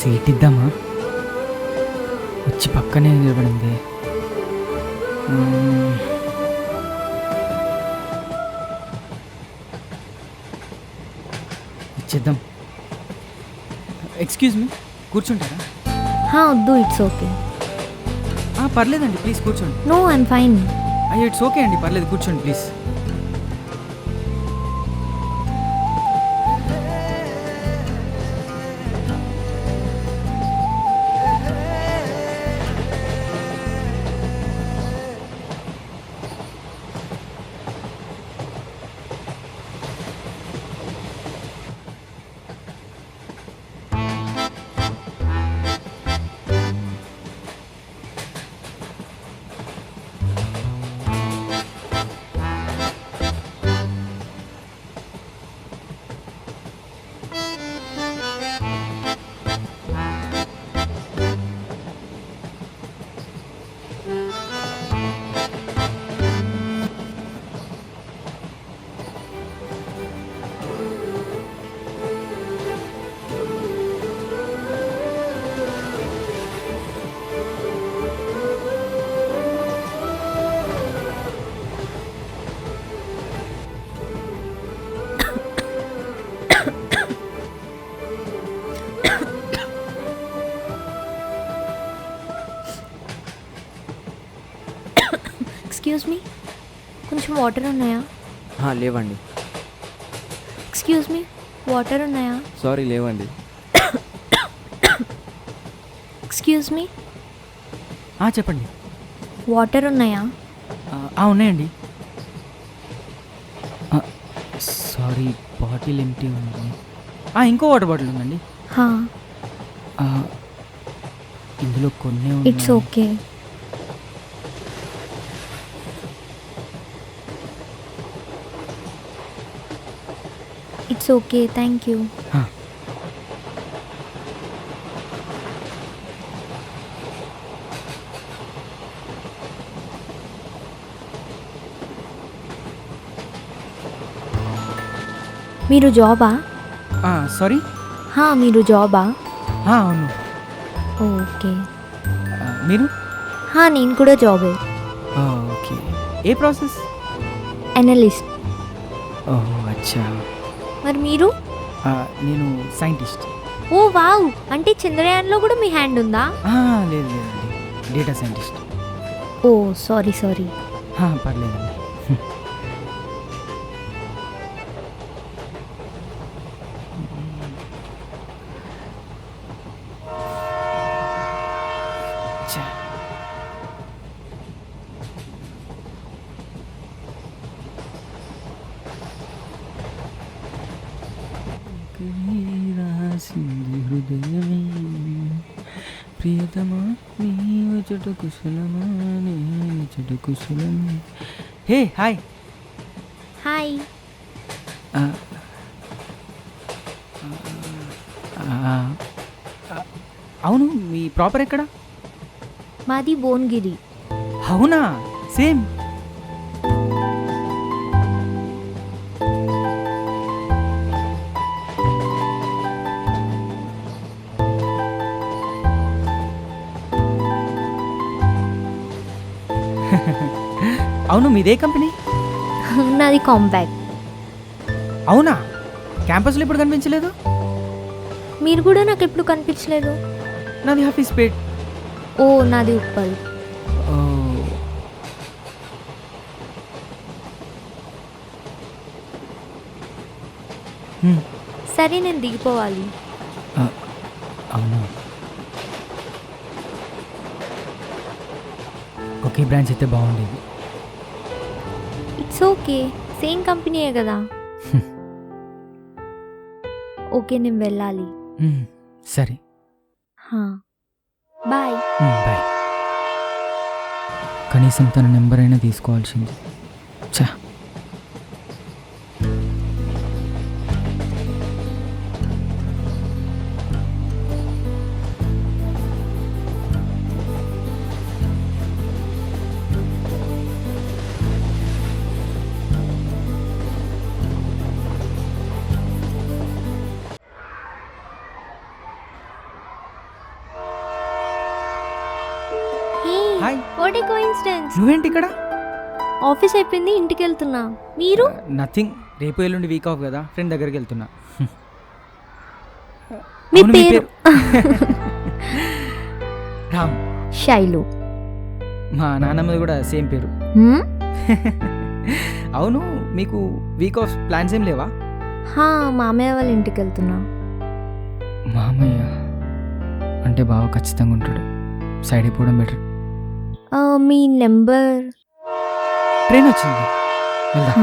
Seat ఇద్దామా? వచ్చి పక్కనే నిలబడింది. ఇచ్చేద్దాం. ఎక్స్క్యూజ్ మీ, కూర్చుంటారా? వద్దు, ఇట్స్ ఓకే. పర్లేదండి, ప్లీజ్ కూర్చోండి. No, I'm fine. అయ్యో ఇట్స్ ఓకే అండి, పర్లేదు, కూర్చోండి ప్లీజ్. ఎక్స్క్యూజ్ మీ, కొంచెం వాటర్ ఉన్నాయా? లేవండి. ఎక్స్క్యూజ్ మీ, వాటర్ ఉన్నాయా? సారీ, లేవండి. ఎక్స్క్యూజ్ మీ, చెప్పండి. వాటర్ ఉన్నాయా? ఉన్నాయండి. సారీ, బాటిల్ ఎంటీ ఉంది. ఇంకో వాటర్ బాటిల్ ఉందండి. ఇందులో కొన్ని. It's okay. It's okay, thank you. మీరు జాబా? సారీ, మీరు జాబా? అవును. ఓకే. మీరు? నేను కూడా జాబే. ఓకే. ఏ ప్రాసెస్? అనలిస్ట్. అచ్చా. మరి మీరు? నేను సైంటిస్ట్. ఓ వావ్, అంటే చంద్రయాన్లో కూడా మీ హ్యాండ్ ఉందా? లేదు లేదండి, డేటా సైంటిస్ట్. ఓ సారీ. పర్లేదండి. రాసింది హృదయమే ప్రియతమా, నీవు చెట కుశలమా, నేను చెట కుశలమే. Hey hi. హాయ్. అవును, మీ ప్రాపర్ ఎక్కడ? మాది భువనగిరి. అవునా, సేమ్. అవును, మీదే కంపెనీ? నాది కాంపాక్ట్. అవునా, క్యాంపస్లో ఎప్పుడు కనిపించలేదు? మీరు కూడా నాకు ఎప్పుడు కనిపించలేదు. నాది హఫీజ్పేట్. ఓ, నాది ఉప్పల్. సరే, నేను దిగిపోవాలి. అవును, ఒకే బ్రాంచ్ అయితే బాగుండేది. ఇట్స్ ఓకే, సేమ్ కంపెనీయే కదా. ఓకే, నేను వెళ్ళాలి. సరే, బాయ్. బాయ్. కనీసం తన నెంబర్ అయినా తీసుకోవాల్సింది. చా. Hi what a coincidence. నువ్వేంటి ఇక్కడ? ఆఫీస్ అయిపోయింది, ఇంటికి వెళ్తున్నా. మీరు? నథింగ్, రేపు ఎల్లుండి వీక్ ఆఫ్ కదా, ఫ్రెండ్ దగ్గరికి వెళ్తున్నా. మీ అవును, పేరు? రామ్. శైలు. మా నాన్నమ్మది కూడా సేమ్ పేరు. హ్మ్? అవును, మీకు వీక్ ఆఫ్ ప్లాన్స్ ఏం లేవా? హా, మామయ్య వాళ్ళ ఇంటికి వెళ్తున్నా. మామయ్య అంటే బావ ఖచ్చితంగా ఉంటాడు, సైడ్ అయిపోవడం బెటర్. మీ నెంబర్? ట్రైన్ వచ్చింది, వెళ్దాం.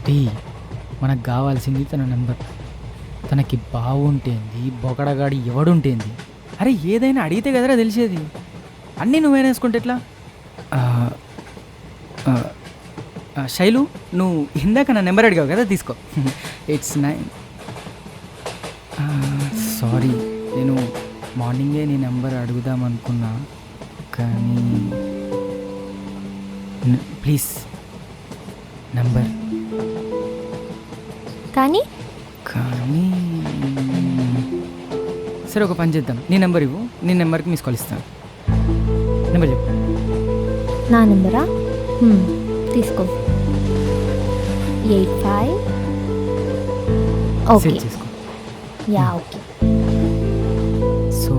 టీ, మనకు కావాల్సింది తన నెంబర్. తనకి బాగుంటేంది, బొకడగాడి ఎవడుంటేంది. అరే ఏదైనా అడిగితే కదరా తెలిసేది. అన్నీ నువ్వేనా వేసుకుంటే ఎట్లా? శైలు, నువ్వు ఇందాక నా నెంబర్ అడిగావు కదా, తీసుకో. ఇట్స్ 9. సారీ, నేను మార్నింగే నీ నెంబర్ అడుగుదాం అనుకున్నా, కానీ ప్లీజ్ నెంబర్. కానీ కానీ సరే, ఒక పని చేద్దాం. నీ నెంబర్ ఇవ్వు, నీ నెంబర్కి మిస్ కాల్ ఇస్తాను. నెంబర్ చెప్పు. నా నెంబరా? తీసుకో. 85. ఓకే, సేవ్ చేసుకో. Yeah okay. సో